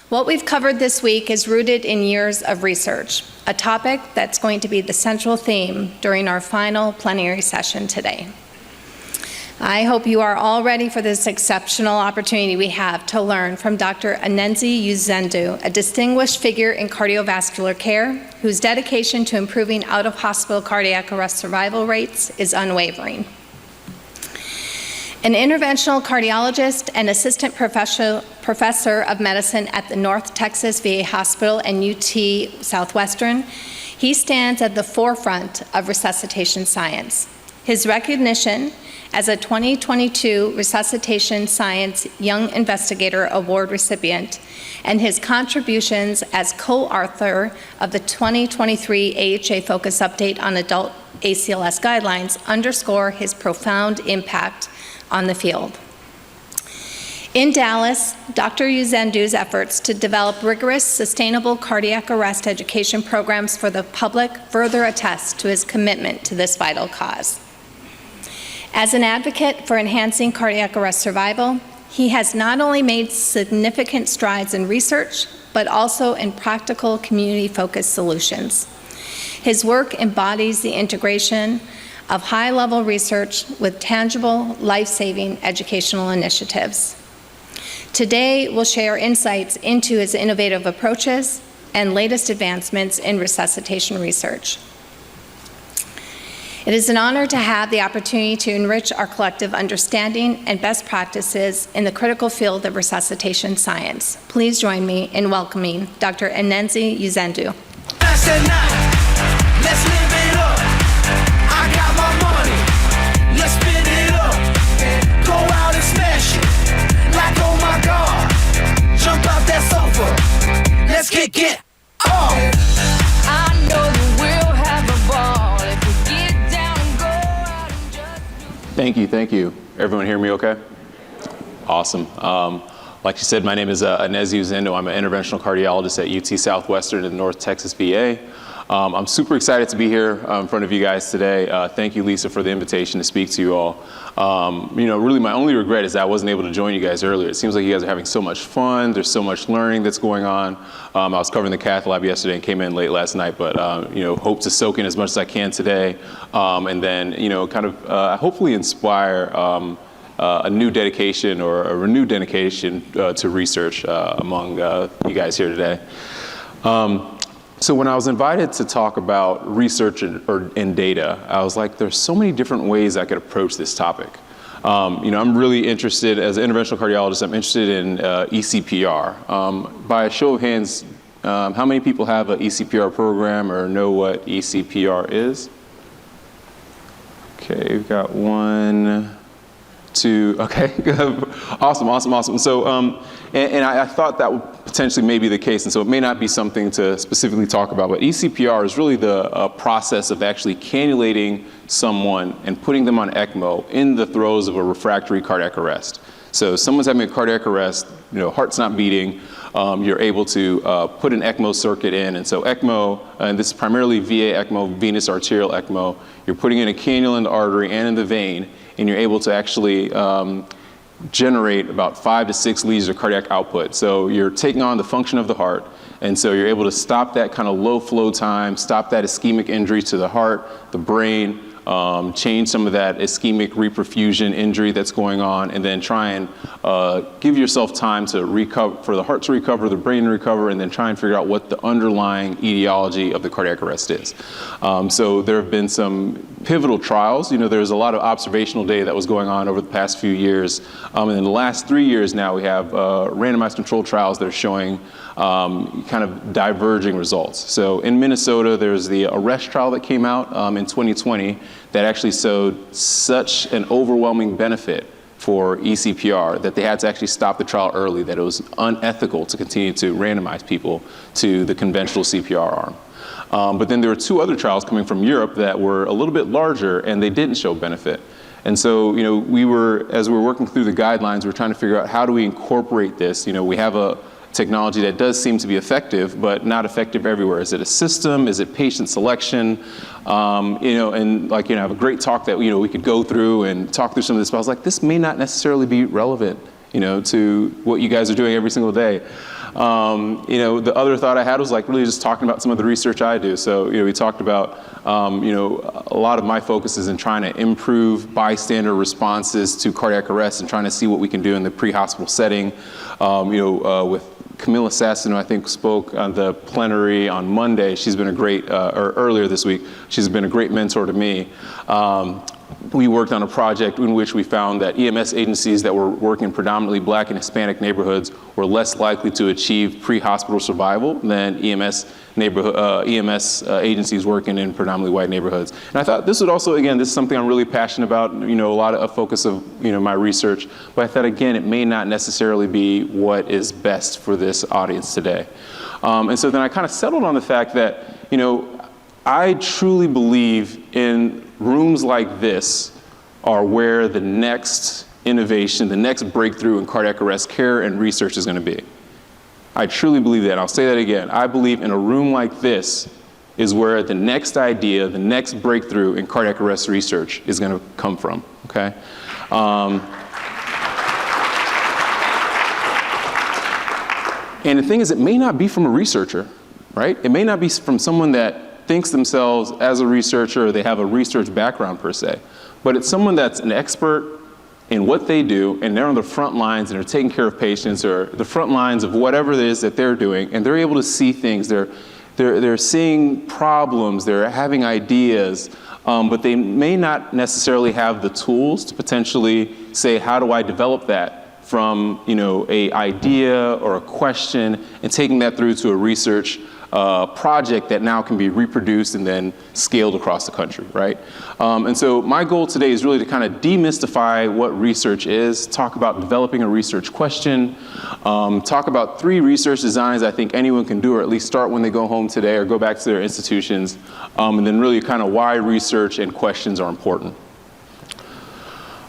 What we've covered this week is rooted in years of research, a topic that's going to be the central theme during our final plenary session today. I hope you are all ready for this exceptional opportunity we have to learn from Dr. Anenzi Uzendu, a distinguished figure in cardiovascular care whose dedication to improving out-of-hospital cardiac arrest survival rates is unwavering. An interventional cardiologist and assistant professor of medicine at the North Texas VA Hospital and UT Southwestern, he stands at the forefront of resuscitation science. His recognition as a 2022 Resuscitation Science Young Investigator Award recipient and his contributions as co-author of the 2023 AHA Focus Update on Adult ACLS Guidelines underscore his profound impact on the field. In Dallas, Dr. Uzendu's efforts to develop rigorous, sustainable cardiac arrest education programs for the public further attest to his commitment to this vital cause. As an advocate for enhancing cardiac arrest survival, he has not only made significant strides in research, but also in practical community-focused solutions. His work embodies the integration of high-level research with tangible, life-saving educational initiatives. Today, we'll share insights into his innovative approaches and latest advancements in resuscitation research. It is an honor to have the opportunity to enrich our collective understanding and best practices in the critical field of resuscitation science. Please join me in welcoming Dr. Anenzi Uzendu. Let's live it up. I got my money. Let's spin it up. Go out and smash it. Like, oh my God. Jump out that sofa. Let's kick it off. I know that we'll have a ball if we get down and go out and just... Thank you. Everyone hear me okay? Awesome. Like you said, my name is Anenzi Uzendu. I'm an interventional cardiologist at UT Southwestern in North Texas VA. I'm super excited to be here in front of you guys today. Thank you, Lisa, for the invitation to speak to you all. Really my only regret is that I wasn't able to join you guys earlier. It seems like you guys are having so much fun. There's so much learning that's going on. I was covering the cath lab yesterday and came in late last night, but hope to soak in as much as I can today, and then hopefully inspire a new dedication or a renewed dedication to research among you guys here today. So when I was invited to talk about research and data, I was like, there's so many different ways I could approach this topic. I'm really interested, as an interventional cardiologist, I'm interested in ECPR. By a show of hands, how many people have an ECPR program or know what ECPR is? Okay, we've got 1, 2, okay, awesome. So, and I thought that would potentially may be the case, and so it may not be something to specifically talk about, but ECPR is really the process of actually cannulating someone and putting them on ECMO in the throes of a refractory cardiac arrest. So someone's having a cardiac arrest, heart's not beating, you're able to put an ECMO circuit in, and so ECMO, and this is primarily VA ECMO, venous arterial ECMO, you're putting in a cannula in the artery and in the vein, and you're able to actually generate about 5 to 6 liters of cardiac output. So you're taking on the function of the heart, and so you're able to stop that kind of low flow time, stop that ischemic injury to the heart, the brain, change some of that ischemic reperfusion injury that's going on, and then try and give yourself time to recover, for the heart to recover, the brain to recover, and then try and figure out what the underlying etiology of the cardiac arrest is. So there have been some pivotal trials. There's a lot of observational data that was going on over the past few years. And in the last 3 years now, we have randomized controlled trials that are showing kind of diverging results. So in Minnesota, there's the ARREST trial that came out in 2020 that actually showed such an overwhelming benefit for ECPR that they had to actually stop the trial early, that it was unethical to continue to randomize people to the conventional CPR arm. But then there were 2 other trials coming from Europe that were a little bit larger, and they didn't show benefit. And so, as we were working through the guidelines, we were trying to figure out how do we incorporate this. We have a technology that does seem to be effective, but not effective everywhere. Is it a system? Is it patient selection? And I have a great talk that, we could go through and talk through some of this, but I was like, this may not necessarily be relevant to what you guys are doing every single day. The other thought I had was like really just talking about some of the research I do. So, we talked about, a lot of my focus is in trying to improve bystander responses to cardiac arrest and trying to see what we can do in the pre-hospital setting. With Camilla Sassano, I think, spoke on the plenary on Monday. She's been a great, or earlier this week, she's been a great mentor to me. We worked on a project in which we found that EMS agencies that were working in predominantly Black and Hispanic neighborhoods were less likely to achieve pre-hospital survival than EMS agencies working in predominantly white neighborhoods. And I thought this would also, again, this is something I'm really passionate about, a lot of a focus of, my research. But I thought, again, it may not necessarily be what is best for this audience today. And so then I kind of settled on the fact that, I truly believe in rooms like this are where the next innovation, the next breakthrough in cardiac arrest care and research is going to be. I truly believe that. I'll say that again. I believe in a room like this is where the next idea, the next breakthrough in cardiac arrest research is going to come from, okay? And the thing is, it may not be from a researcher, right? It may not be from someone that thinks themselves as a researcher, or they have a research background per se, but it's someone that's an expert in what they do, and they're on the front lines and they're taking care of patients, or the front lines of whatever it is that they're doing, and they're able to see things. They're seeing problems, they're having ideas, but they may not necessarily have the tools to potentially say, how do I develop that from a idea or a question, and taking that through to a research project that now can be reproduced and then scaled across the country, right? And so my goal today is really to kind of demystify what research is, talk about developing a research question, talk about 3 research designs I think anyone can do, or at least start when they go home today or go back to their institutions, and then really kind of why research and questions are important.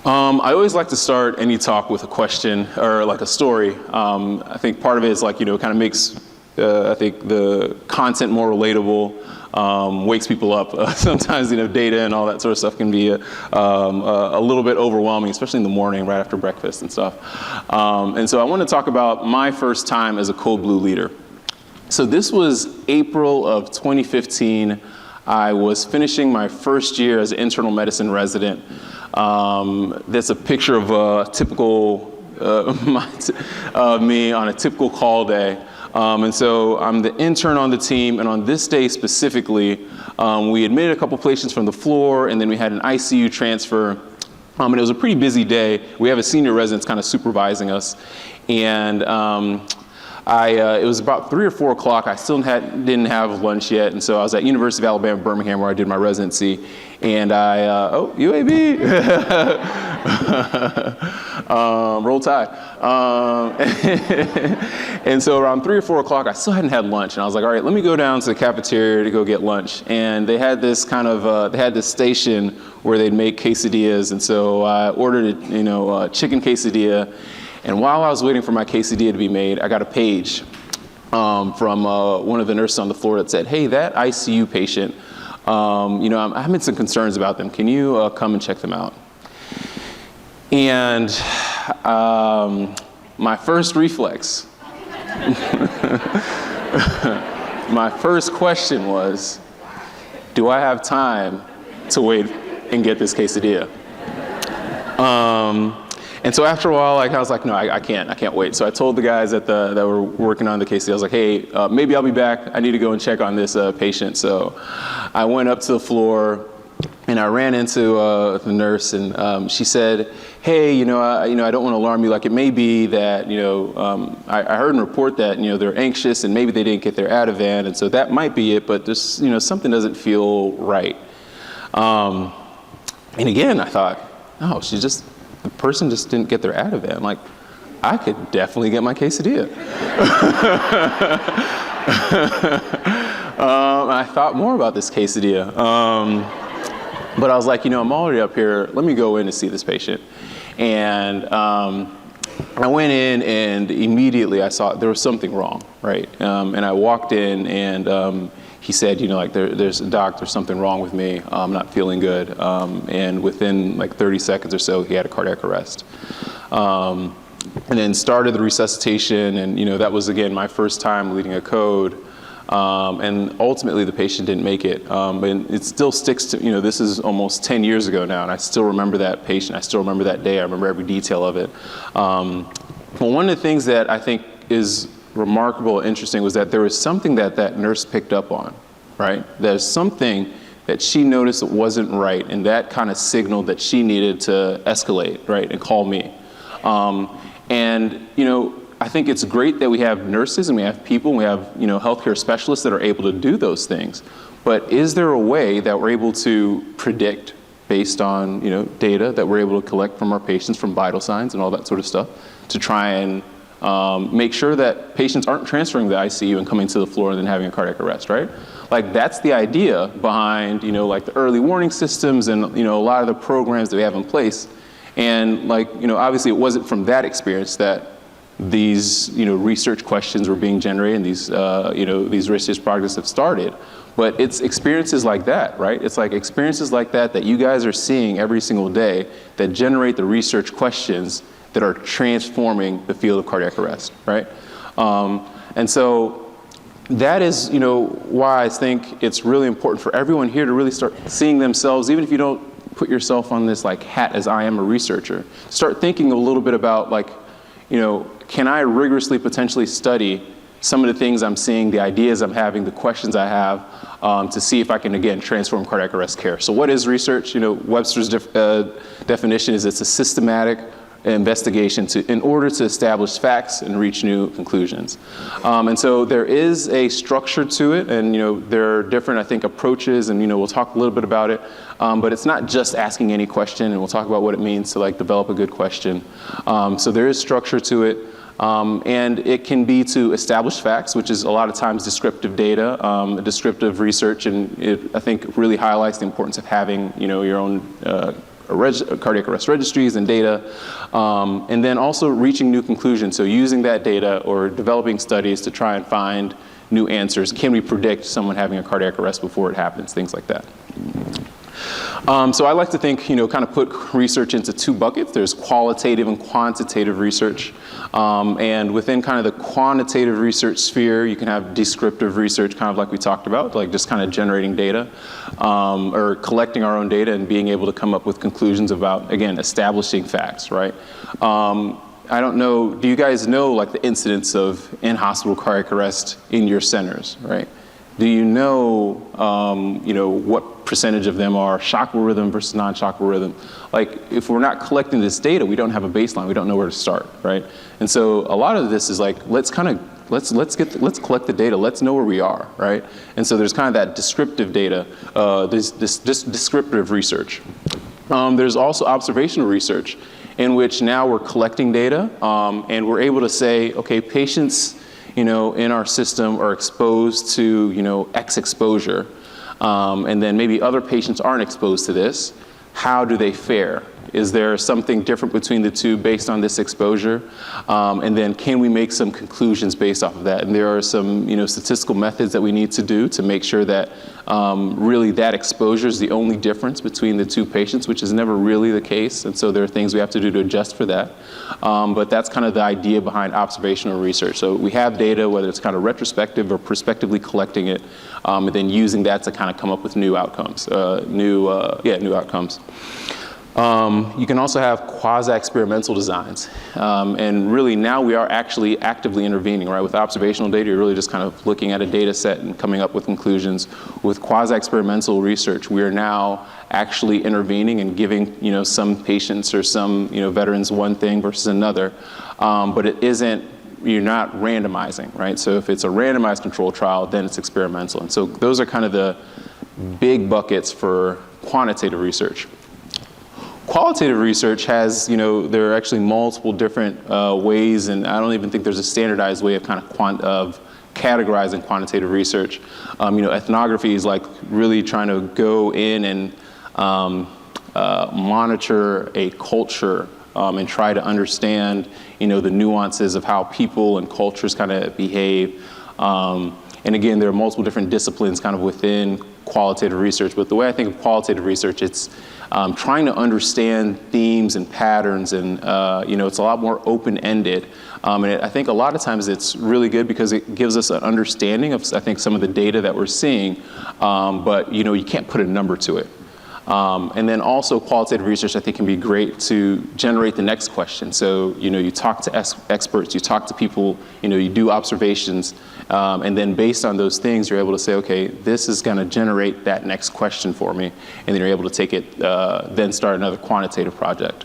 I always like to start any talk with a question or like a story. I think part of it is like, kind of makes I think the content more relatable, wakes people up. Sometimes, data and all that sort of stuff can be a little bit overwhelming, especially in the morning, right after breakfast and stuff. And so I want to talk about my first time as a Code Blue leader. So this was April of 2015. I was finishing my first year as an internal medicine resident. That's a picture of a typical me on a typical call day. And so I'm the intern on the team, and on this day specifically, we admitted a couple patients from the floor, and then we had an ICU transfer. And it was a pretty busy day. We have a senior resident kind of supervising us. And it was about 3 or 4 o'clock. I still didn't have lunch yet, and so I was at University of Alabama, Birmingham, where I did my residency. And UAB, roll Tide. And so around 3 or 4 o'clock, I still hadn't had lunch, and I was like, all right, let me go down to the cafeteria to go get lunch. And they had this they had this station where they'd make quesadillas, and so I ordered a chicken quesadilla. And while I was waiting for my quesadilla to be made, I got a page from one of the nurses on the floor that said, hey, that ICU patient, I'm having some concerns about them. Can you come and check them out? And my first reflex, my first question was, do I have time to wait and get this quesadilla? And so after a while, I was like, no, I can't wait. So I told the guys that were working on the quesadilla, I was like, hey, maybe I'll be back. I need to go and check on this patient. So I went up to the floor, and I ran into the nurse, and she said, hey, I don't want to alarm you. Like, it may be that, I heard in a report that, they're anxious and maybe they didn't get their Ativan, and so that might be it, but there's, something doesn't feel right. And again, I thought, oh, the person just didn't get their Ativan. Like, I could definitely get my quesadilla. I thought more about this quesadilla. But I was like, I'm already up here. Let me go in and see this patient. And I went in, and immediately I saw there was something wrong, right? And I walked in, and he said, there's a doc, there's something wrong with me. I'm not feeling good. And within 30 seconds or so, he had a cardiac arrest. and then started the resuscitation, and that was again my first time leading a code. And ultimately the patient didn't make it. And it still sticks to, this is almost 10 years ago now, and I still remember that patient. I still remember that day. I remember every detail of it. Well, one of the things that I think is remarkable and interesting was that there was something that that nurse picked up on, right? There's something that she noticed that wasn't right, and that kind of signaled that she needed to escalate, right, and call me. I think it's great that we have nurses and we have people, and we have healthcare specialists that are able to do those things. But is there a way that we're able to predict based on data that we're able to collect from our patients, from vital signs and all that sort of stuff, to try and make sure that patients aren't transferring the ICU and coming to the floor and then having a cardiac arrest, right? Like, that's the idea behind like the early warning systems and a lot of the programs that we have in place. And obviously it wasn't from that experience that these research questions were being generated and these research projects have started. But it's experiences like that, right? It's like experiences like that you guys are seeing every single day that generate the research questions that are transforming the field of cardiac arrest, right? And so that is, why I think it's really important for everyone here to really start seeing themselves, even if you don't put yourself on this hat as I am a researcher, start thinking a little bit about can I rigorously potentially study some of the things I'm seeing, the ideas I'm having, the questions I have, to see if I can, again, transform cardiac arrest care. So what is research? Webster's definition is it's a systematic investigation in order to establish facts and reach new conclusions. And so there is a structure to it, and there are different, I think, approaches, and we'll talk a little bit about it. But it's not just asking any question, and we'll talk about what it means to develop a good question. So there is structure to it. And it can be to establish facts, which is a lot of times descriptive data, descriptive research, and it, I think, really highlights the importance of having your own cardiac arrest registries and data, and then also reaching new conclusions. So using that data or developing studies to try and find new answers. Can we predict someone having a cardiac arrest before it happens? Things like that. So I like to think, kind of put research into two buckets. There's qualitative and quantitative research. And within kind of the quantitative research sphere, you can have descriptive research, kind of like we talked about, like just kind of generating data, or collecting our own data and being able to come up with conclusions about, again, establishing facts, right? I don't know, do you guys know the incidence of in-hospital cardiac arrest in your centers, right? Do you know, what percentage of them are shockable rhythm versus non-shockable rhythm? If we're not collecting this data, we don't have a baseline. We don't know where to start, right? And so a lot of this is let's collect the data. Let's know where we are, right? And so there's kind of that descriptive data, this descriptive research. There's also observational research, in which now we're collecting data, and we're able to say, okay, patients in our system are exposed to X exposure, and then maybe other patients aren't exposed to this. How do they fare? Is there something different between the two based on this exposure? And then can we make some conclusions based off of that? And there are some statistical methods that we need to do to make sure that really that exposure is the only difference between the two patients, which is never really the case. And so there are things we have to do to adjust for that. But that's kind of the idea behind observational research. So we have data, whether it's kind of retrospective or prospectively collecting it, and then using that to kind of come up with new outcomes, new outcomes. You can also have quasi-experimental designs. And really now we are actually actively intervening, right? With observational data, you're really just kind of looking at a data set and coming up with conclusions. With quasi-experimental research, we are now actually intervening and giving, some patients or some, veterans one thing versus another. But it isn't, you're not randomizing, right? So if it's a randomized controlled trial, then it's experimental. And so those are kind of the big buckets for quantitative research. Qualitative research has, there are actually multiple different ways, and I don't even think there's a standardized way of kind of categorizing quantitative research. Ethnography is really trying to go in and monitor a culture and try to understand, the nuances of how people and cultures kind of behave. And again, there are multiple different disciplines kind of within qualitative research, but the way I think of qualitative research, it's trying to understand themes and patterns, and it's a lot more open-ended. I think a lot of times it's really good because it gives us an understanding of, I think, some of the data that we're seeing, but you can't put a number to it. And then also qualitative research, I think, can be great to generate the next question. So, you talk to experts, you talk to people, you do observations, and then based on those things, you're able to say, okay, this is going to generate that next question for me, and then you're able to take it, then start another quantitative project.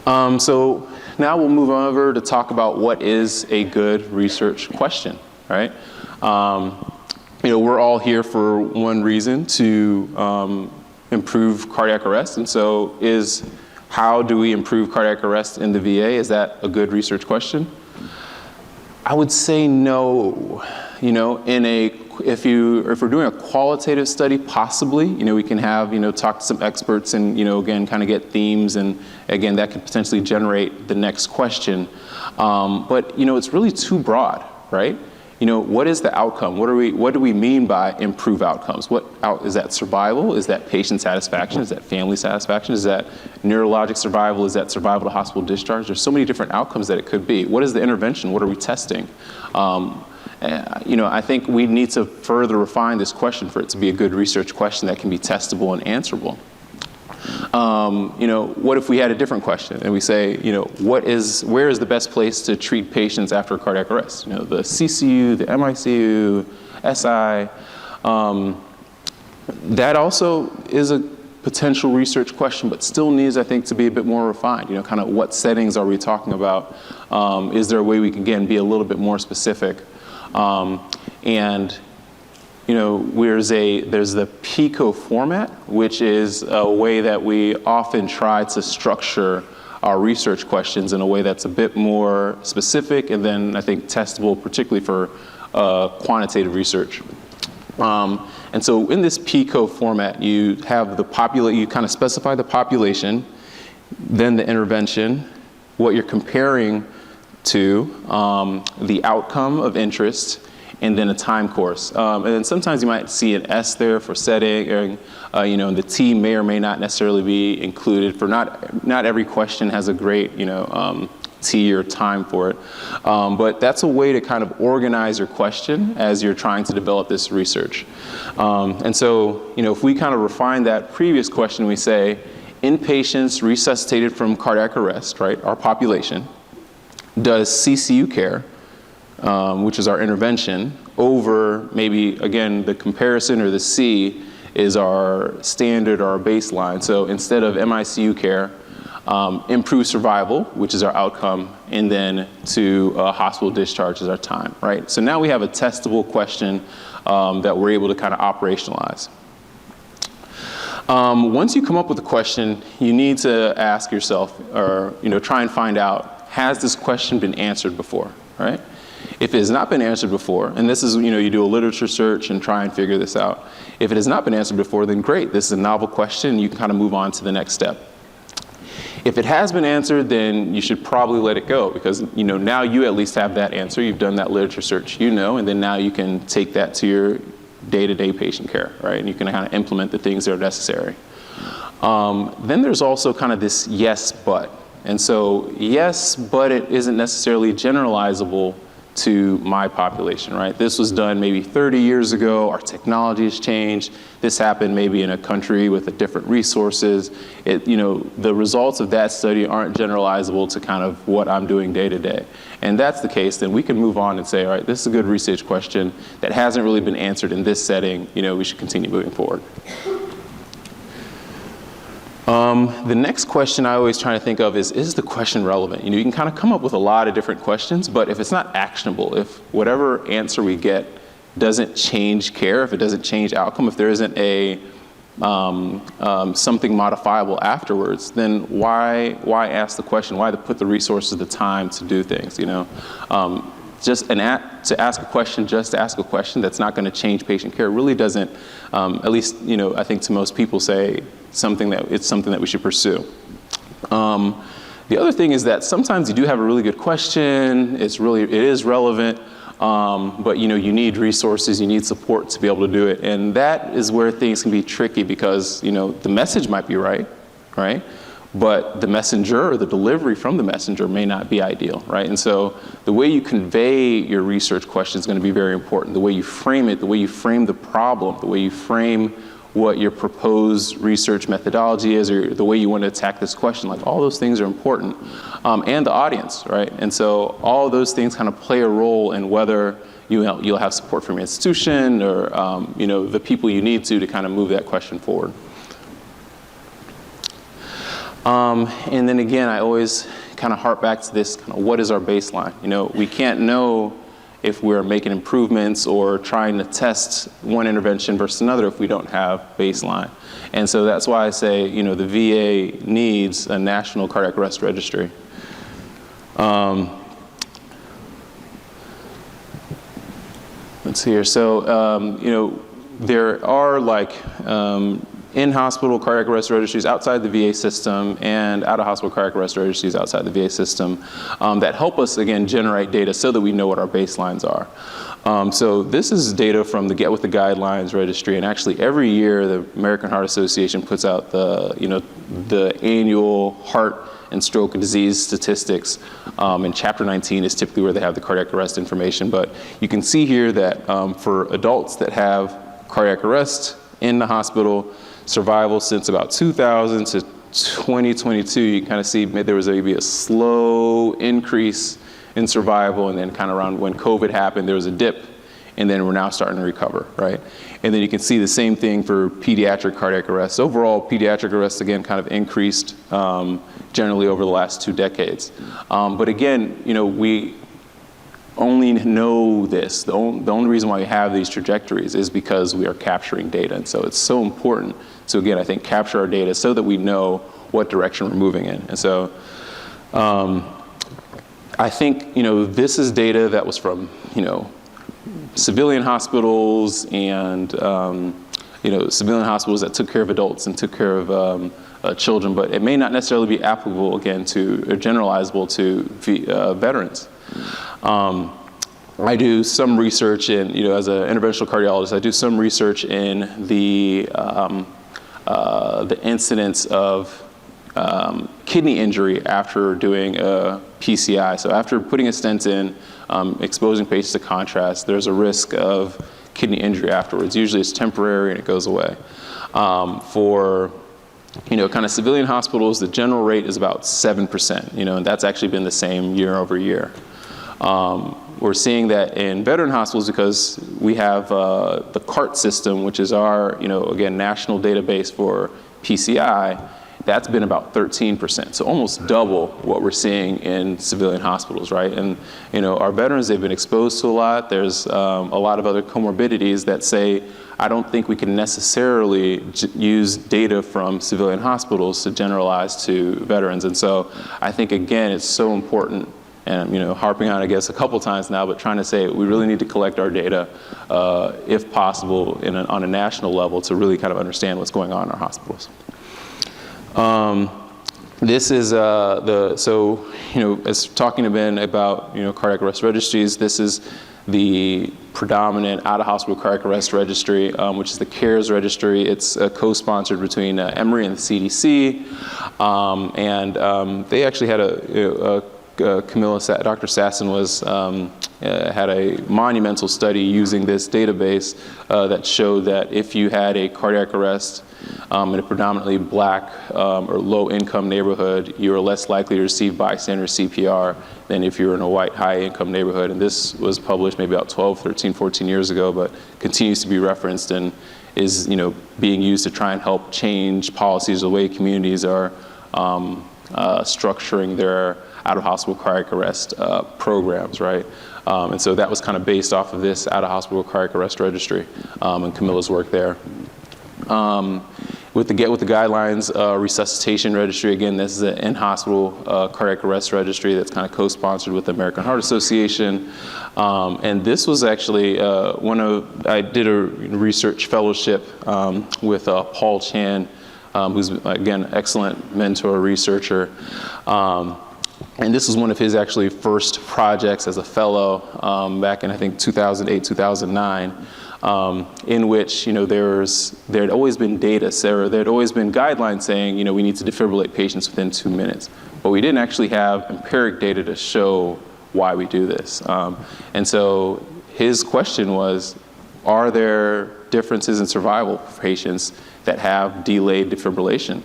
So now we'll move over to talk about what is a good research question, right? We're all here for one reason, to improve cardiac arrest. And so how do we improve cardiac arrest in the VA? Is that a good research question? I would say no. If we're doing a qualitative study, possibly, we can have, talk to some experts and, again, kind of get themes, and again, that could potentially generate the next question. But, it's really too broad, right? What is the outcome? What do we mean by improve outcomes? Is that survival? Is that patient satisfaction? Is that family satisfaction? Is that neurologic survival? Is that survival to hospital discharge? There's so many different outcomes that it could be. What is the intervention? What are we testing? I think we need to further refine this question for it to be a good research question that can be testable and answerable. What if we had a different question and we say, where is the best place to treat patients after cardiac arrest? The CCU, the MICU, SI. That also is a potential research question, but still needs, I think, to be a bit more refined. Kind of what settings are we talking about? Is there a way we can, again, be a little bit more specific? There's the PICO format, which is a way that we often try to structure our research questions in a way that's a bit more specific, and then I think testable, particularly for quantitative research. And so in this PICO format, you have you kind of specify the population, then the intervention, what you're comparing to, the outcome of interest, and then a time course. And then sometimes you might see an S there for setting, and the T may or may not necessarily be included. For not every question has a great, T or time for it. But that's a way to kind of organize your question as you're trying to develop this research. And so, if we kind of refine that previous question, we say, in patients resuscitated from cardiac arrest, right, our population, does CCU care, which is our intervention, over maybe, again, the comparison, or the C is our standard or our baseline. So instead of MICU care, improve survival, which is our outcome, and then to hospital discharge is our time, right? So now we have a testable question that we're able to kind of operationalize. Once you come up with a question, you need to ask yourself, or try and find out, has this question been answered before, right? If it has not been answered before, and this is, you do a literature search and try and figure this out. If it has not been answered before, then great, this is a novel question, you can kind of move on to the next step. If it has been answered, then you should probably let it go, because now you at least have that answer, you've done that literature search, and then now you can take that to your day-to-day patient care, right? And you can kind of implement the things that are necessary. Then there's also kind of this yes, but. And so yes, but it isn't necessarily generalizable to my population, right? This was done maybe 30 years ago. Our technology has changed. This happened maybe in a country with different resources. The results of that study aren't generalizable to kind of what I'm doing day to day. And that's the case, then we can move on and say, all right, this is a good research question that hasn't really been answered in this setting. We should continue moving forward. The next question I always try to think of is the question relevant? You can kind of come up with a lot of different questions, but if it's not actionable, if whatever answer we get doesn't change care, if it doesn't change outcome, if there isn't something modifiable afterwards, then why ask the question? Why put the resources, the time to do things? To ask a question just to ask a question that's not going to change patient care really doesn't, at least I think to most people, say it's something that we should pursue. The other thing is that sometimes you do have a really good question. It is relevant, But you need resources, you need support to be able to do it. And that is where things can be tricky because, the message might be right? But the messenger or the delivery from the messenger may not be ideal, right? And so the way you convey your research question is going to be very important. The way you frame it, the way you frame the problem, the way you frame what your proposed research methodology is, or the way you want to attack this question, like all those things are important. And the audience, right? And so all of those things kind of play a role in whether you'll have support from your institution or the people you need to kind of move that question forward. And then again, I always kind of harp back to this kind of what is our baseline? We can't know if we're making improvements or trying to test one intervention versus another if we don't have baseline. And so that's why I say, the VA needs a national cardiac arrest registry. Let's see here. So, there are in-hospital cardiac arrest registries outside the VA system and out-of-hospital cardiac arrest registries outside the VA system that help us, again, generate data so that we know what our baselines are. So this is data from the Get With The Guidelines registry, and actually every year the American Heart Association puts out the annual heart and stroke disease statistics, and Chapter 19 is typically where they have the cardiac arrest information. But you can see here that for adults that have cardiac arrest in the hospital, survival since about 2000 to 2022, you can kind of see there was maybe a slow increase in survival, and then kind of around when COVID happened, there was a dip, and then we're now starting to recover, right? And then you can see the same thing for pediatric cardiac arrest. Overall, pediatric arrest, again, kind of increased generally over the last 2 decades. But again, we only know this. The only reason why we have these trajectories is because we are capturing data. And so it's so important to, again, I think, capture our data so that we know what direction we're moving in. And so I think, this is data that was from, civilian hospitals and, civilian hospitals that took care of adults and took care of children, but it may not necessarily be applicable, again, or generalizable to veterans. I do some research in, as an interventional cardiologist, I do some research in the incidence of kidney injury after doing a PCI. So after putting a stent in, exposing patients to contrast, there's a risk of kidney injury afterwards. Usually it's temporary and it goes away. For kind of civilian hospitals, the general rate is about 7%, and that's actually been the same year over year. We're seeing that in veteran hospitals because we have the CART system, which is our, again, national database for PCI. That's been about 13%, so almost double what we're seeing in civilian hospitals, right? And our veterans, they've been exposed to a lot. There's a lot of other comorbidities that say, I don't think we can necessarily use data from civilian hospitals to generalize to veterans. And so I think, again, it's so important, and harping on, I guess, a couple times now, but trying to say we really need to collect our data, if possible, on a national level to really kind of understand what's going on in our hospitals. This is as talking to Ben about cardiac arrest registries, this is the predominant out-of-hospital cardiac arrest registry, which is the CARES registry. It's co-sponsored between Emory and the CDC, and they actually had Dr. Sasson had a monumental study using this database that showed that if you had a cardiac arrest in a predominantly black or low-income neighborhood, you were less likely to receive bystander CPR than if you were in a white, high-income neighborhood. And this was published maybe about 12, 13, 14 years ago, but continues to be referenced and is being used to try and help change policies, the way communities are structuring their out-of-hospital cardiac arrest programs, right? And so that was kind of based off of this out-of-hospital cardiac arrest registry and Camilla's work there. With the Get With The Guidelines resuscitation registry, again, this is an in-hospital cardiac arrest registry that's kind of co-sponsored with the American Heart Association. And this was actually I did a research fellowship with Paul Chan, who's, again, excellent mentor, researcher. And this was one of his actually first projects as a fellow back in, I think, 2008, 2009, in which, there had always been data, there had always been guidelines saying, we need to defibrillate patients within 2 minutes. But we didn't actually have empiric data to show why we do this. And so his question was, are there differences in survival for patients that have delayed defibrillation?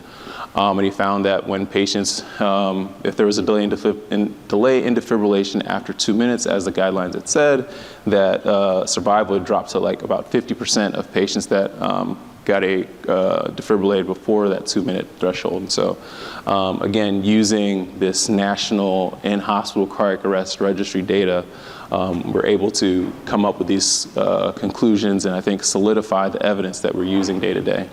And he found that when patients, if there was a delay in defibrillation after 2 minutes, as the guidelines had said, that survival would drop to like about 50% of patients that got defibrillated before that 2-minute threshold. And so, again, using this national in-hospital cardiac arrest registry data, we're able to come up with these conclusions and I think solidify the evidence that we're using day to day.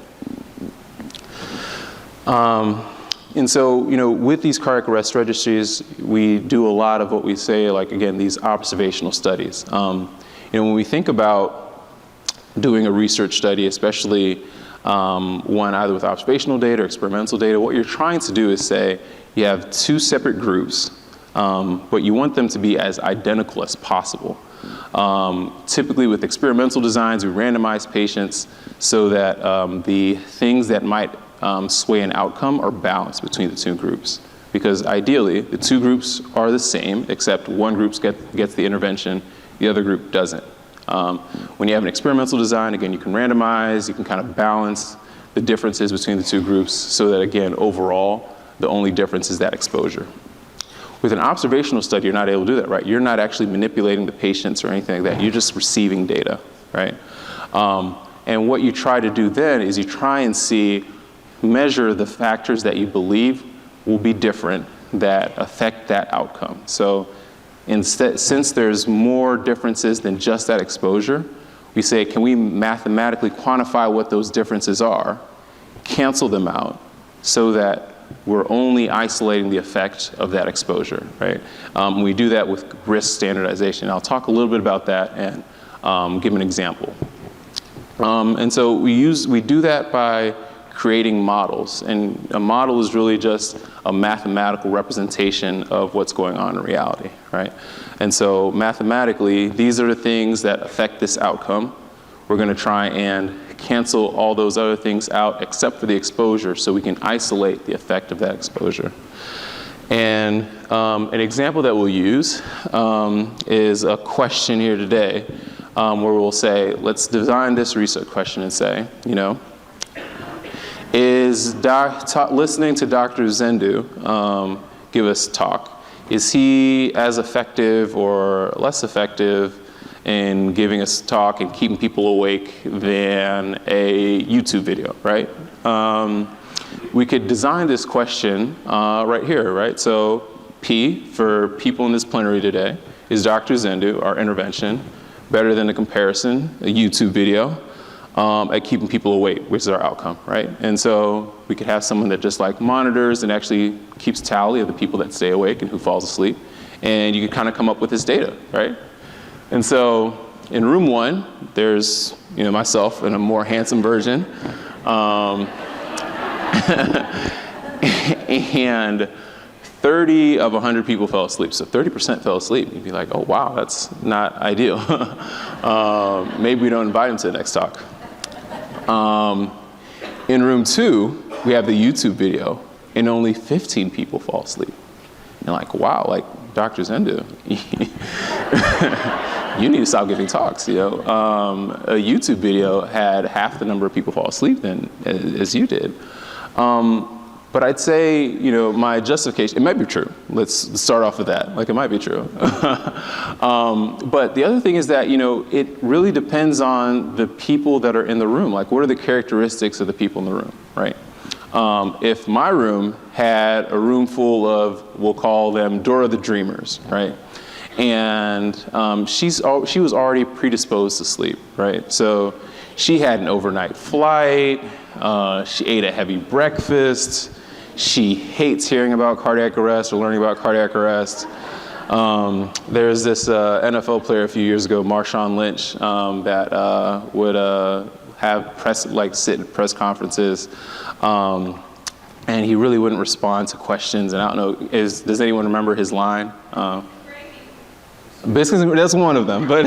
And so, with these cardiac arrest registries, we do a lot of what we say, like, again, these observational studies. When we think about doing a research study, especially one either with observational data or experimental data, what you're trying to do is say you have 2 separate groups, but you want them to be as identical as possible. Typically with experimental designs, we randomize patients so that the things that might sway an outcome are balanced between the 2 groups. Because ideally, the 2 groups are the same, except one group gets the intervention, the other group doesn't. When you have an experimental design, again, you can randomize, you can kind of balance the differences between the 2 groups so that, again, overall, the only difference is that exposure. With an observational study, you're not able to do that, right? You're not actually manipulating the patients or anything like that. You're just receiving data, right? And what you try to do then is you try and measure the factors that you believe will be different that affect that outcome. So instead, since there's more differences than just that exposure, we say, can we mathematically quantify what those differences are, cancel them out, so that we're only isolating the effect of that exposure, right? We do that with risk standardization. I'll talk a little bit about that and give an example. And so we do that by creating models. And a model is really just a mathematical representation of what's going on in reality, right? And so mathematically, these are the things that affect this outcome. We're going to try and cancel all those other things out except for the exposure so we can isolate the effect of that exposure. And an example that we'll use is a question here today where we'll say, let's design this research question and say, is listening to Dr. Zendu give us talk, is he as effective or less effective in giving us talk and keeping people awake than a YouTube video, right? We could design this question right here, right? So P, for people in this plenary today, is Dr. Zendu, our intervention, better than a comparison, a YouTube video, at keeping people awake, which is our outcome, right? And so we could have someone that just like monitors and actually keeps tally of the people that stay awake and who falls asleep. And you could kind of come up with this data, right? And so in room 1, there's myself and a more handsome version. And 30 of 100 people fell asleep. So 30% fell asleep. You'd be like, oh, wow, that's not ideal. Maybe we don't invite them to the next talk. In room 2, we have the YouTube video, and only 15 people fall asleep. And you're like, wow, like Dr. Zendu, you need to stop giving talks. A YouTube video had half the number of people fall asleep than as you did. But I'd say, my justification, it might be true. Let's start off with that. Like, it might be true. But the other thing is that, it really depends on the people that are in the room. Like, what are the characteristics of the people in the room, right? If my room had a room full of, we'll call them Dora the Dreamers, right? And she was already predisposed to sleep, right? So she had an overnight flight. She ate a heavy breakfast. She hates hearing about cardiac arrest or learning about cardiac arrest. There's this NFL player a few years ago, Marshawn Lynch, that would have sit at press conferences and he really wouldn't respond to questions. And I don't know, does anyone remember his line? Biscuits, that's one of them, but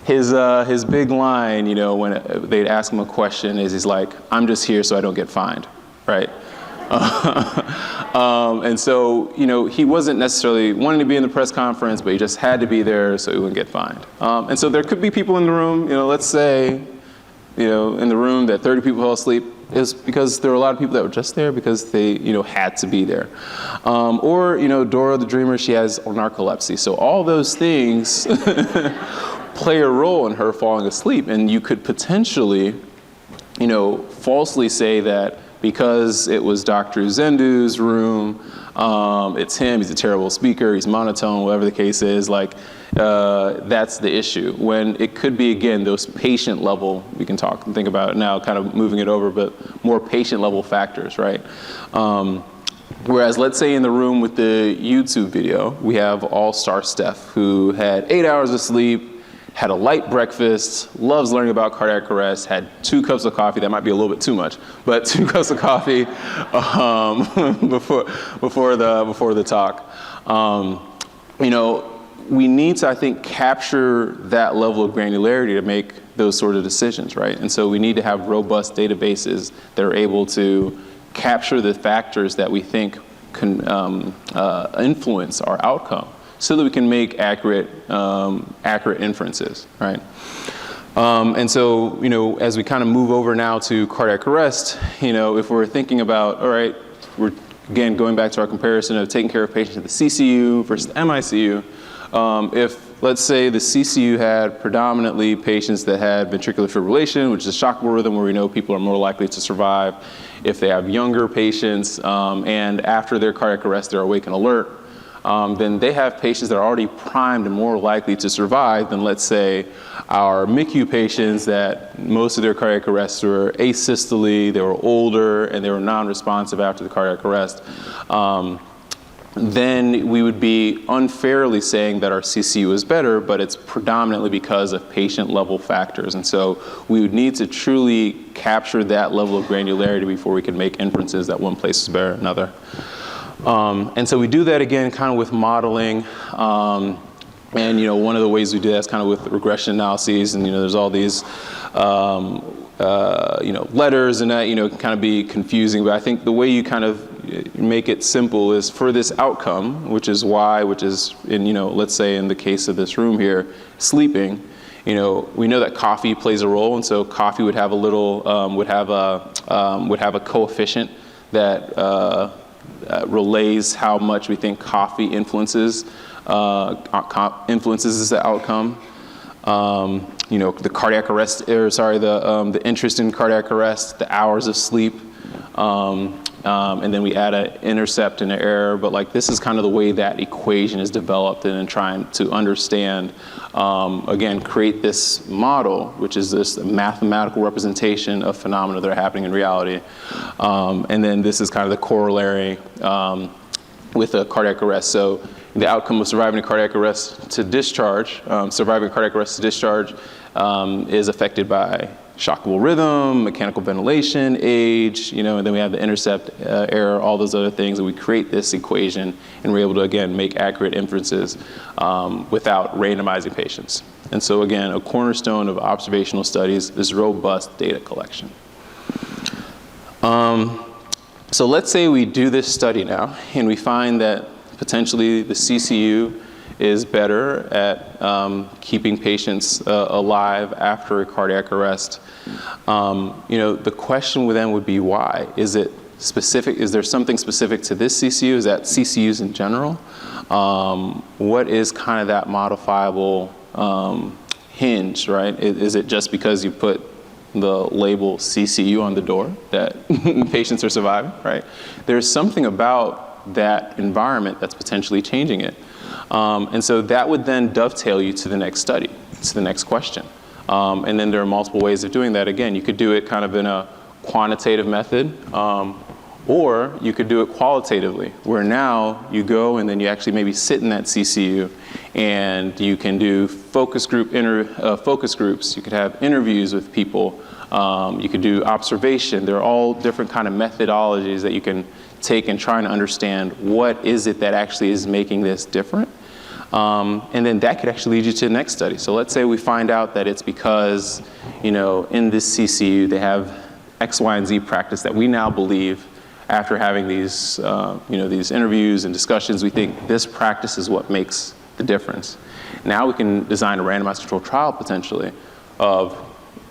his big line, you know, when they'd ask him a question is he's like, "I'm just here so I don't get fined," right? And so, you know, he wasn't necessarily wanting to be in the press conference, but he just had to be there so he wouldn't get fined. And so there could be people in the room, you know, let's say, you know, in the room that 30 people fell asleep, is because there were a lot of people that were just there because they, you know, had to be there. Or, you know, Dora the Dreamer, she has narcolepsy. So all those things play a role in her falling asleep. And you could potentially, you know, falsely say that because it was Dr. Zendu's room, it's him, he's a terrible speaker, he's monotone, whatever the case is, like, that's the issue. When it could be, again, those patient level, we can talk and think about it now, kind of moving it over, but more patient level factors, right? Whereas, let's say in the room with the YouTube video, we have All-Star Steph, who had 8 hours of sleep, had a light breakfast, loves learning about cardiac arrest, had 2 cups of coffee, that might be a little bit too much, but 2 cups of coffee before the talk. You know, we need to, I think, capture that level of granularity to make those sort of decisions, right? And so we need to have robust databases that are able to capture the factors that we think can influence our outcome, so that we can make accurate inferences, right? And so, you know, as we kind of move over now to cardiac arrest, you know, if we're thinking about, all right, we're again going back to our comparison of taking care of patients at the CCU versus the MICU. If, let's say, the CCU had predominantly patients that had ventricular fibrillation, which is a shockable rhythm where we know people are more likely to survive. If they have younger patients and after their cardiac arrest they're awake and alert, then they have patients that are already primed and more likely to survive than, let's say, our MICU patients that most of their cardiac arrests were asystole, they were older, and they were non-responsive after the cardiac arrest. Then we would be unfairly saying that our CCU is better, but it's predominantly because of patient-level factors. And so we would need to truly capture that level of granularity before we can make inferences that one place is better than another. And so we do that again kind of with modeling. And, you know, one of the ways we do that is kind of with regression analyses. And, you know, there's all these, you know, letters and that, you know, can kind of be confusing. But I think the way you kind of make it simple is for this outcome, which is, in, you know, let's say in the case of this room here, sleeping, you know, we know that coffee plays a role. And so coffee would have a little, would have a coefficient that relays how much we think coffee influences the outcome. You know, the cardiac arrest, the interest in cardiac arrest, the hours of sleep, and then we add an intercept and an error. But like, this is kind of the way that equation is developed, and in trying to understand, again, create this model, which is this mathematical representation of phenomena that are happening in reality. And then this is kind of the corollary with a cardiac arrest. So the outcome of surviving a cardiac arrest to discharge, is affected by shockable rhythm, mechanical ventilation, age, you know, and then we have the intercept error, all those other things, and we create this equation, and we're able to, again, make accurate inferences without randomizing patients. And so, again, a cornerstone of observational studies is robust data collection. So let's say we do this study now, and we find that potentially the CCU is better at keeping patients alive after a cardiac arrest. You know, the question then would be why? Is it specific? Is there something specific to this CCU? Is that CCUs in general? What is kind of that modifiable hinge, right? Is it just because you put the label CCU on the door that patients are surviving, right? There's something about that environment that's potentially changing it. And so that would then dovetail you to the next study, to the next question. And then there are multiple ways of doing that. Again, you could do it kind of in a quantitative method, or you could do it qualitatively, where now you go and then you actually maybe sit in that CCU and you can do focus groups. You could have interviews with people You could do observation. There are all different kind of methodologies that you can take and try and understand what is it that actually is making this different. And then that could actually lead you to the next study. So let's say we find out that it's because, in this CCU they have X, Y, and Z practice that we now believe, after having these, these interviews and discussions, we think this practice is what makes the difference. Now we can design a randomized controlled trial potentially of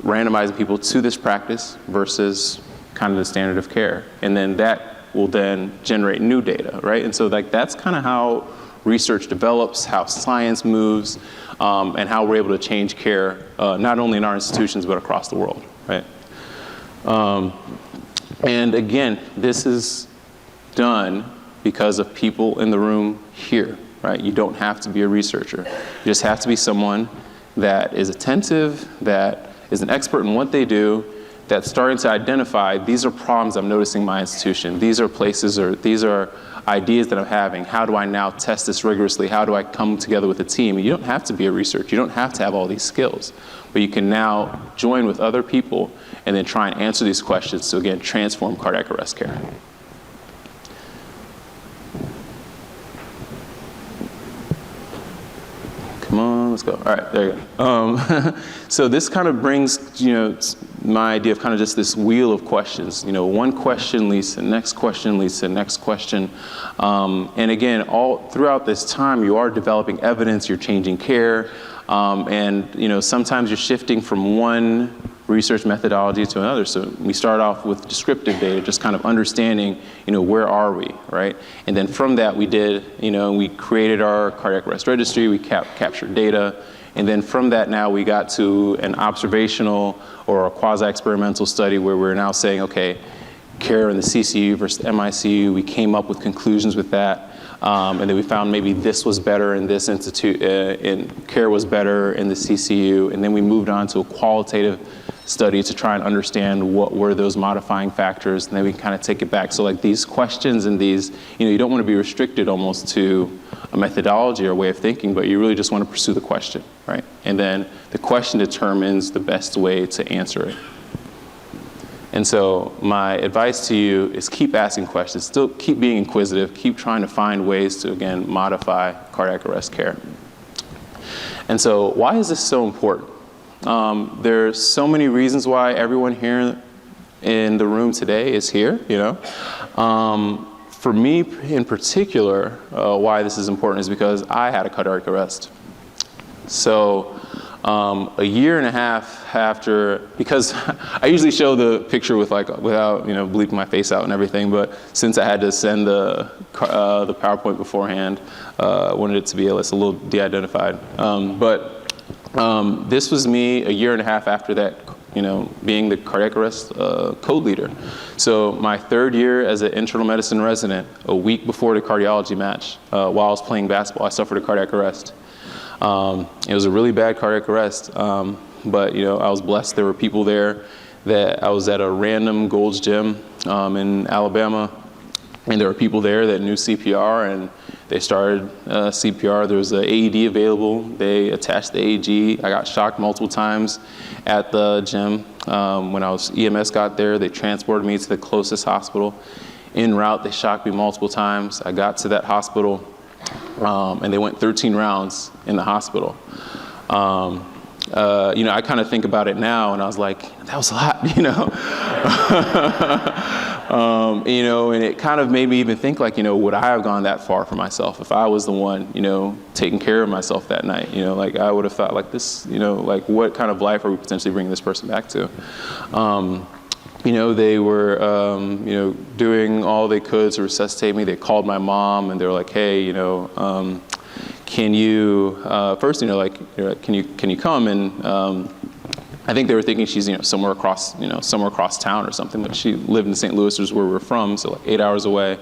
randomizing people to this practice versus kind of the standard of care. And then that will then generate new data, right? And so that's kind of how research develops, how science moves, and how we're able to change care, not only in our institutions, but across the world, right? And again, this is done because of people in the room here, right? You don't have to be a researcher. You just have to be someone that is attentive, that is an expert in what they do, that's starting to identify, these are problems I'm noticing in my institution. These are places, or these are ideas that I'm having. How do I now test this rigorously? How do I come together with a team? You don't have to be a researcher. You don't have to have all these skills. But you can now join with other people and then try and answer these questions to, again, transform cardiac arrest care. Come on, let's go. All right, there you go. So this kind of brings, my idea of kind of just this wheel of questions. One question leads to the next question, leads to the next question. And again, all throughout this time, you are developing evidence, you're changing care, and sometimes you're shifting from one research methodology to another. So we start off with descriptive data, just kind of understanding, where are we, right? And then from that we did, we created our cardiac arrest registry, we captured data, and then from that now we got to an observational or a quasi-experimental study where we're now saying, okay, care in the CCU versus the MICU, we came up with conclusions with that. And then we found maybe this was better in this institute, and care was better in the CCU. And then we moved on to a qualitative study to try and understand what were those modifying factors. And then we can kind of take it back. So these questions and these, you don't want to be restricted almost to a methodology or a way of thinking, but you really just want to pursue the question, right? And then the question determines the best way to answer it. And so my advice to you is keep asking questions, still keep being inquisitive, keep trying to find ways to, again, modify cardiac arrest care. And so why is this so important? There's so many reasons why everyone here in the room today is here, For me in particular, why this is important is because I had a cardiac arrest. So a year and a half after, because I usually show the picture without bleeping my face out and everything, but since I had to send the PowerPoint beforehand, I wanted it to be a little de-identified. But this was me a year and a half after that, being the cardiac arrest code leader. So my third year as an internal medicine resident, a week before the cardiology match, while I was playing basketball, I suffered a cardiac arrest. It was a really bad cardiac arrest, but I was blessed. There were people there that I was at a random Gold's Gym in Alabama, and there were people there that knew CPR, and they started CPR. There was an AED available. They attached the AED. I got shocked multiple times at the gym. When EMS got there, they transported me to the closest hospital. En route, they shocked me multiple times. I got to that hospital, and they went 13 rounds in the hospital. I kind of think about it now, and I was like, that was a lot, and it kind of made me even think would I have gone that far for myself if I was the one, taking care of myself that night? I would have thought this, what kind of life are we potentially bringing this person back to? They were, doing all they could to resuscitate me. They called my mom, and they were like, hey, can you, first, can you come? And I think they were thinking she's, somewhere across town or something. But she lived in St. Louis, which is where we're from, so 8 hours away.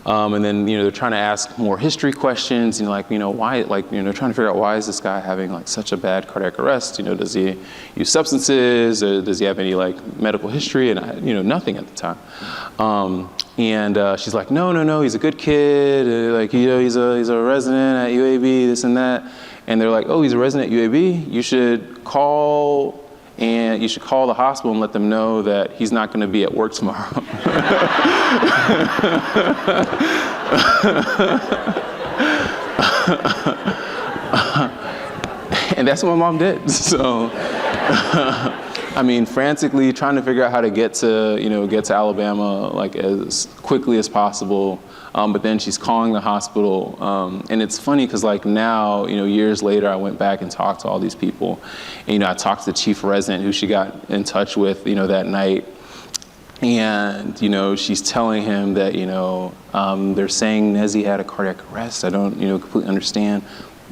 And then, they're trying to ask more history questions, why, trying to figure out why is this guy having such a bad cardiac arrest? Does he use substances? Or does he have any medical history? And nothing at the time. And she's like, no, he's a good kid. He's a resident at UAB, this and that. And they're like, oh, he's a resident at UAB? You should call and you should call the hospital and let them know that he's not going to be at work tomorrow. And that's what my mom did. So, I mean, frantically trying to figure out how to get to Alabama like as quickly as possible. But then she's calling the hospital, and it's funny because like now, years later, I went back and talked to all these people. And, I talked to the chief resident who she got in touch with, that night. And, she's telling him that, they're saying Nezzy had a cardiac arrest. I don't, completely understand.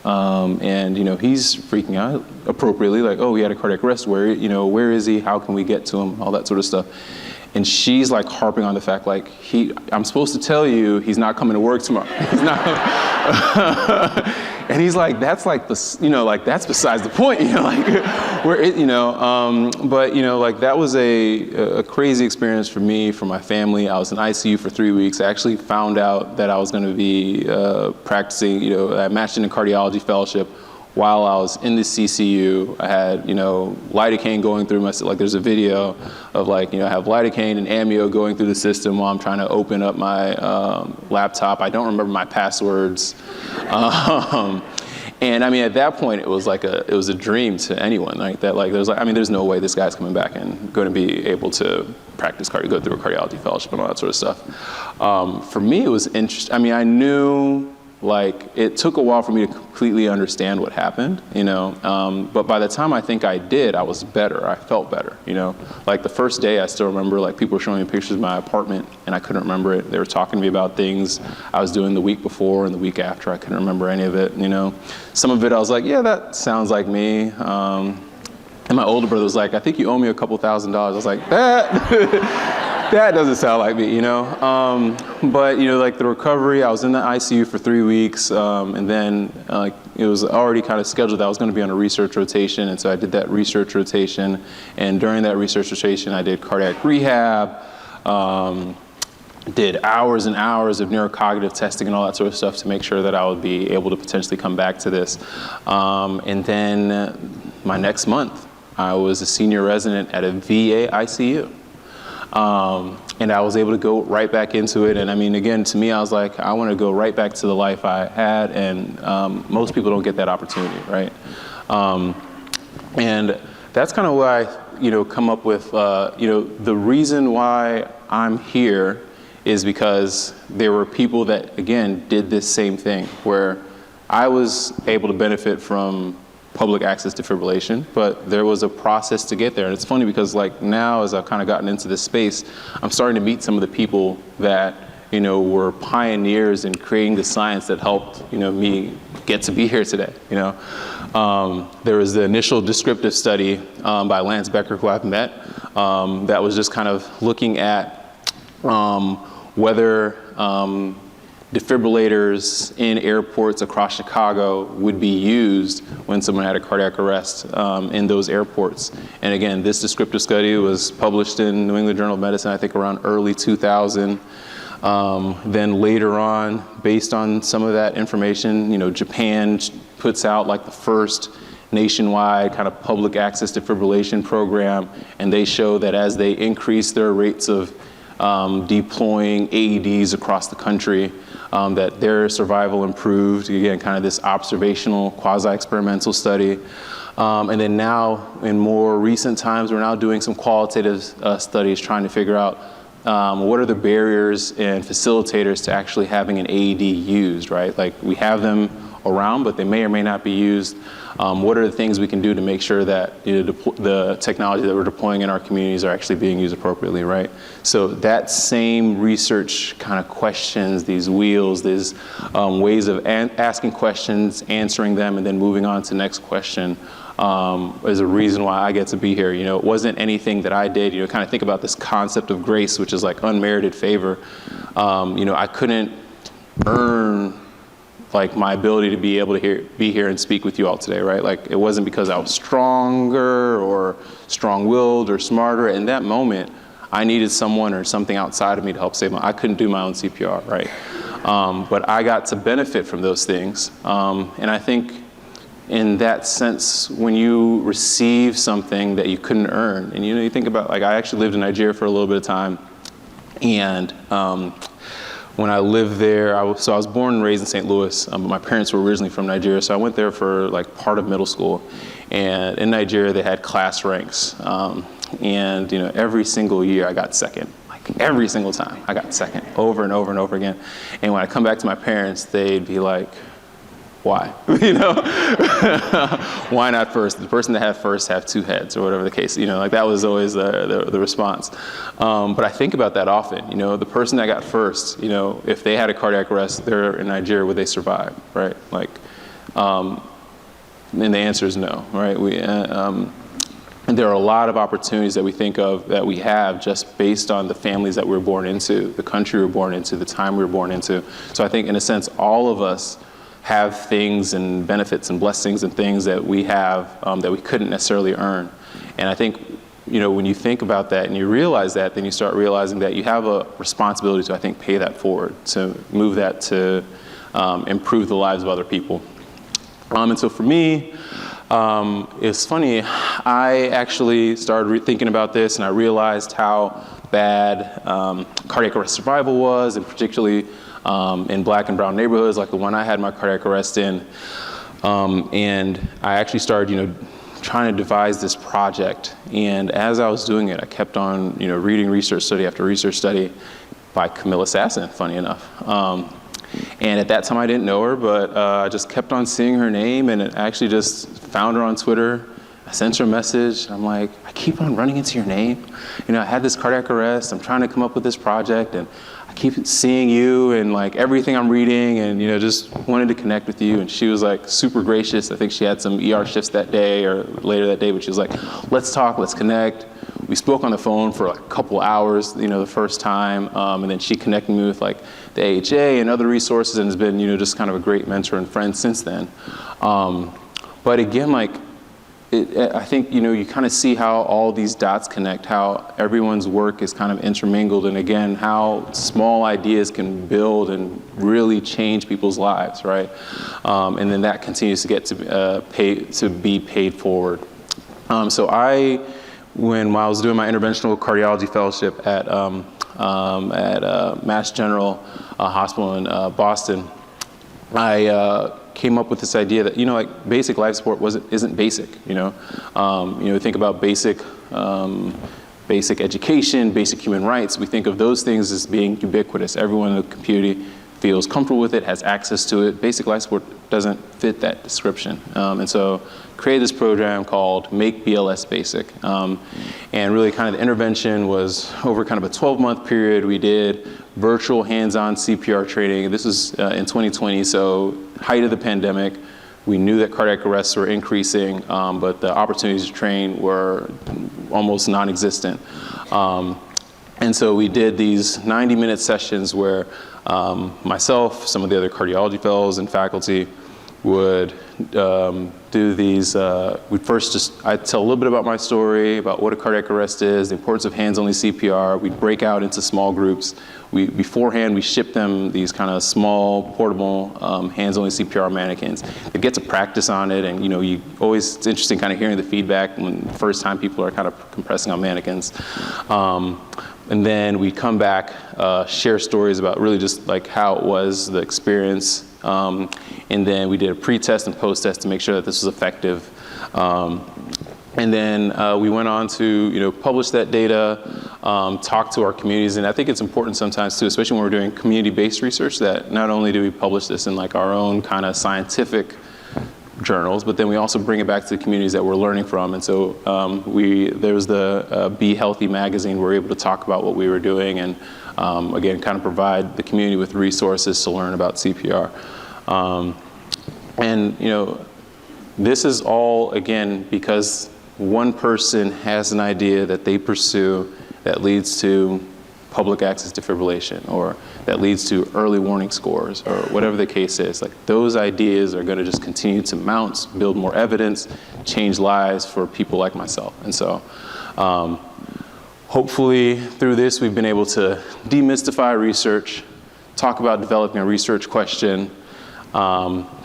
And, he's freaking out appropriately, like, oh, he had a cardiac arrest. Where is he? How can we get to him? All that sort of stuff. And she's like harping on the fact, like, I'm supposed to tell you he's not coming to work tomorrow. He's not. And he's like, that's like that's besides the point, like, but like that was a crazy experience for me, for my family. I was in ICU for 3 weeks. I actually found out that I was going to be practicing, I matched in a cardiology fellowship while I was in the CCU. I had, lidocaine going through my, like there's a video of like, I have lidocaine and amio going through the system while I'm trying to open up my laptop. I don't remember my passwords. And I mean, at that point, it was a dream to anyone like that. Like, there's no way this guy's coming back and going to be able to practice go through a cardiology fellowship and all that sort of stuff. For me, it was interesting. I mean, I knew, like, it took a while for me to completely understand what happened, but by the time I think I did, I was better. I felt better, Like the first day, I still remember, like, people were showing me pictures of my apartment, and I couldn't remember it. They were talking to me about things I was doing the week before and the week after. I couldn't remember any of it, Some of it, I was like, yeah, that sounds like me. And my older brother was like, I think you owe me a couple $1,000s. I was like, that doesn't sound like me, But, like the recovery, I was in the ICU for 3 weeks, and then it was already kind of scheduled that I was going to be on a research rotation, and so I did that research rotation, and during that research rotation, I did cardiac rehab, did hours and hours of neurocognitive testing and all that sort of stuff to make sure that I would be able to potentially come back to this. And then my next month, I was a senior resident at a VA ICU. And I was able to go right back into it. And I mean, again, to me, I was like, I want to go right back to the life I had. And most people don't get that opportunity, right? And that's kind of why I, come up with, the reason why I'm here is because there were people that, again, did this same thing, where I was able to benefit from public access defibrillation, but there was a process to get there. And it's funny because like now, as I've kind of gotten into this space, I'm starting to meet some of the people that, were pioneers in creating the science that helped, me get to be here today, There was the initial descriptive study by Lance Becker, who I've met, that was just kind of looking at whether defibrillators in airports across Chicago would be used when someone had a cardiac arrest in those airports. And again, this descriptive study was published in New England Journal of Medicine, I think around early 2000. Then later on, based on some of that information, Japan puts out like the first nationwide kind of public access defibrillation program, and they show that as they increase their rates of deploying AEDs across the country, that their survival improved. Again, kind of this observational quasi-experimental study. And then now, in more recent times, we're now doing some qualitative studies trying to figure out what are the barriers and facilitators to actually having an AED used, right? Like, we have them around, but they may or may not be used. What are the things we can do to make sure that the technology that we're deploying in our communities are actually being used appropriately, right? So that same research kind of questions, these wheels, these ways of asking questions, answering them, and then moving on to the next question is a reason why I get to be here. It wasn't anything that I did. Kind of think about this concept of grace, which is like unmerited favor. I couldn't earn like my ability to be able to be here and speak with you all today, right? Like, it wasn't because I was stronger or strong-willed or smarter. In that moment, I needed someone or something outside of me to help save I couldn't do my own CPR, right? But I got to benefit from those things. And I think in that sense, when you receive something that you couldn't earn, and you think about, like, I actually lived in Nigeria for a little bit of time, and when I lived there, I was born and raised in St. Louis, but my parents were originally from Nigeria, so I went there for like part of middle school. And in Nigeria, they had class ranks, and every single year I got second. Like every single time I got second, over and over and over again. And when I come back to my parents, they'd be like, why? Why not first? The person that had first have two heads, or whatever the case. Like that was always the response. But I think about that often. The person that got first, if they had a cardiac arrest, they're in Nigeria, would they survive, right? Like, and the answer is no, right? And there are a lot of opportunities that we think of that we have just based on the families that we were born into, the country we were born into, the time we were born into. So I think, in a sense, all of us have things and benefits and blessings and things that we have that we couldn't necessarily earn. And I think, when you think about that and you realize that, then you start realizing that you have a responsibility to, I think, pay that forward, to move that to improve the lives of other people. And so for me, it's funny, I actually started thinking about this, and I realized how bad cardiac arrest survival was, and particularly in Black and brown neighborhoods like the one I had my cardiac arrest in. And I actually started, trying to devise this project. And as I was doing it, I kept on, reading research study after research study by Camilla Sasson, funny enough. And at that time I didn't know her, but I just kept on seeing her name, and I actually just found her on Twitter. I sent her a message. I'm like, I keep on running into your name. I had this cardiac arrest. I'm trying to come up with this project, and I keep seeing you and like everything I'm reading, and just wanted to connect with you. And she was like super gracious. I think she had some ER shifts that day or later that day, but she was like, let's talk, let's connect. We spoke on the phone for like a couple hours, the first time, and then she connected me with like the AHA and other resources, and has been, just kind of a great mentor and friend since then. But again, like, I think, you kind of see how all these dots connect, how everyone's work is kind of intermingled, and again, how small ideas can build and really change people's lives, right? And then that continues to get to be paid forward. So when I was doing my interventional cardiology fellowship at Mass General Hospital in Boston, I came up with this idea that, like, basic life support isn't basic, think about basic education, basic human rights. We think of those things as being ubiquitous. Everyone in the community feels comfortable with it, has access to it. Basic life support doesn't fit that description. And so created this program called Make BLS Basic. And really kind of the intervention was over kind of a 12-month period. We did virtual hands-on CPR training. This was in 2020, so height of the pandemic. We knew that cardiac arrests were increasing, but the opportunities to train were almost non-existent. And so we did these 90-minute sessions where myself, some of the other cardiology fellows and faculty would do these, I'd tell a little bit about my story, about what a cardiac arrest is, the importance of hands-only CPR. We'd break out into small groups. Beforehand, we shipped them these kind of small, portable, hands-only CPR mannequins. They get to practice on it, and it's interesting kind of hearing the feedback when the first time people are kind of compressing on mannequins. And then we come back, share stories about really just like how it was, the experience. And then we did a pre-test and post-test to make sure that this was effective. And then we went on to publish that data, talk to our communities. And I think it's important sometimes too, especially when we're doing community-based research, that not only do we publish this in like our own kind of scientific journals, but then we also bring it back to the communities that we're learning from. And so there was the Be Healthy magazine. We were able to talk about what we were doing, and again, kind of provide the community with resources to learn about CPR. And this is all, again, because one person has an idea that they pursue that leads to public access defibrillation, or that leads to early warning scores, or whatever the case is. Like, those ideas are going to just continue to mount, build more evidence, change lives for people like myself. And so hopefully through this we've been able to demystify research, talk about developing a research question,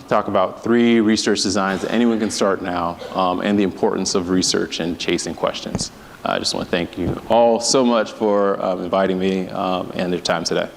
talk about 3 research designs that anyone can start now, and the importance of research and chasing questions. I just want to thank you all so much for inviting me and your time today.